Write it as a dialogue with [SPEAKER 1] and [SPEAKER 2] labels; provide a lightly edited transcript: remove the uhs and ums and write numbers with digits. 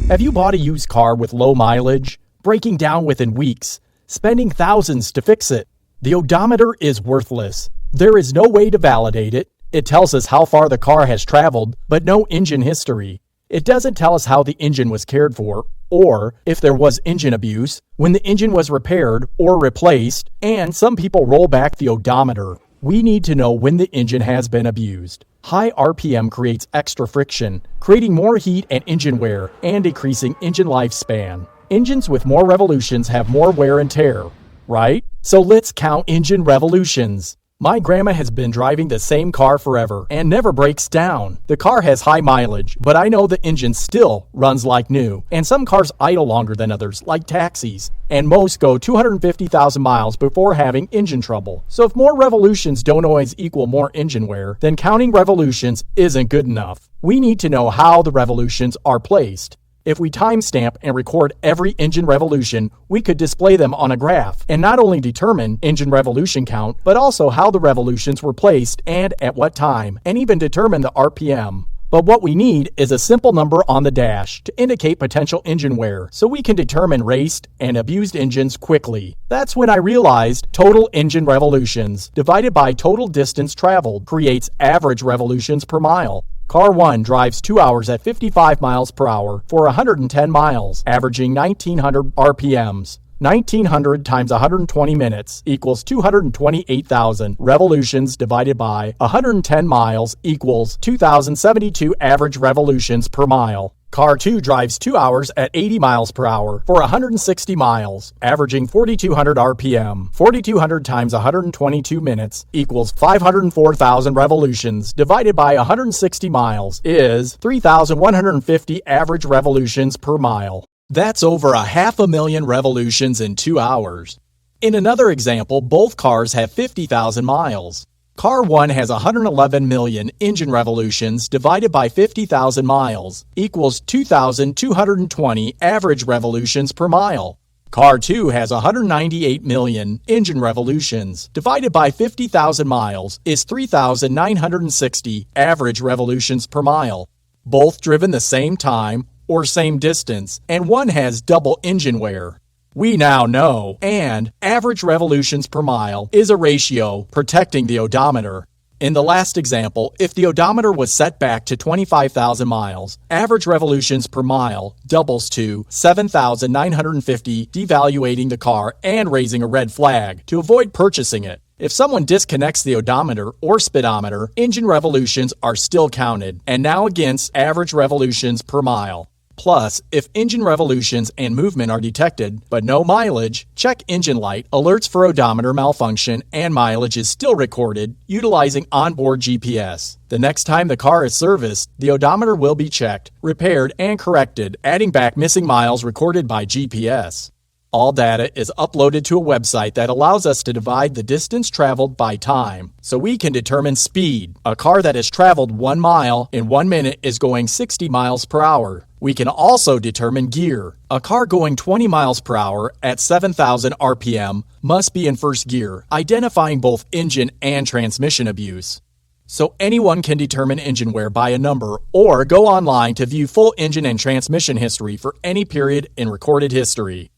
[SPEAKER 1] Have you bought a used car with low mileage, breaking down within weeks, spending thousands to fix it? The odometer is worthless. There is no way to validate it. It tells us how far the car has traveled, but no engine history. It doesn't tell us how the engine was cared for, or if there was engine abuse, when the engine was repaired or replaced, and some people roll back the odometer. We need to know when the engine has been abused. High RPM creates extra friction, creating more heat and engine wear, and decreasing engine lifespan. Engines with more revolutions have more wear and tear, right? So let's count engine revolutions. My grandma has been driving the same car forever and never breaks down. The car has high mileage, but I know the engine still runs like new. And some cars idle longer than others, like taxis. And most go 250,000 miles before having engine trouble. So if more revolutions don't always equal more engine wear, then counting revolutions isn't good enough. We need to know how the revolutions are placed. If we timestamp and record every engine revolution, we could display them on a graph and not only determine engine revolution count, but also how the revolutions were placed and at what time, and even determine the RPM. But what we need is a simple number on the dash to indicate potential engine wear so we can determine raced and abused engines quickly. That's when I realized total engine revolutions divided by total distance traveled creates average revolutions per mile. Car 1 drives 2 hours at 55 miles per hour for 110 miles, averaging 1900 RPMs. 1900 times 120 minutes equals 228,000 revolutions divided by 110 miles equals 2,072 average revolutions per mile. Car 2 drives 2 hours at 80 miles per hour for 160 miles, averaging 4,200 RPM. 4,200 times 122 minutes equals 504,000 revolutions divided by 160 miles is 3,150 average revolutions per mile. That's over 500,000 revolutions in 2 hours. In another example, both cars have 50,000 miles. Car 1 has 111 million engine revolutions divided by 50,000 miles equals 2,220 average revolutions per mile. Car 2 has 198 million engine revolutions divided by 50,000 miles is 3,960 average revolutions per mile. Both driven the same time or same distance, and one has double engine wear. We now know, and average revolutions per mile is a ratio protecting the odometer. In the last example, if the odometer was set back to 25,000 miles, average revolutions per mile doubles to 7,950, devaluating the car and raising a red flag to avoid purchasing it. If someone disconnects the odometer or speedometer, engine revolutions are still counted, and now against average revolutions per mile. Plus, if engine revolutions and movement are detected, but no mileage, check engine light, alerts for odometer malfunction, and mileage is still recorded utilizing onboard GPS. The next time the car is serviced, the odometer will be checked, repaired, and corrected, adding back missing miles recorded by GPS. All data is uploaded to a website that allows us to divide the distance traveled by time, so we can determine speed. A car that has traveled 1 mile in 1 minute is going 60 miles per hour. We can also determine gear. A car going 20 miles per hour at 7,000 RPM must be in first gear, identifying both engine and transmission abuse. So anyone can determine engine wear by a number or go online to view full engine and transmission history for any period in recorded history.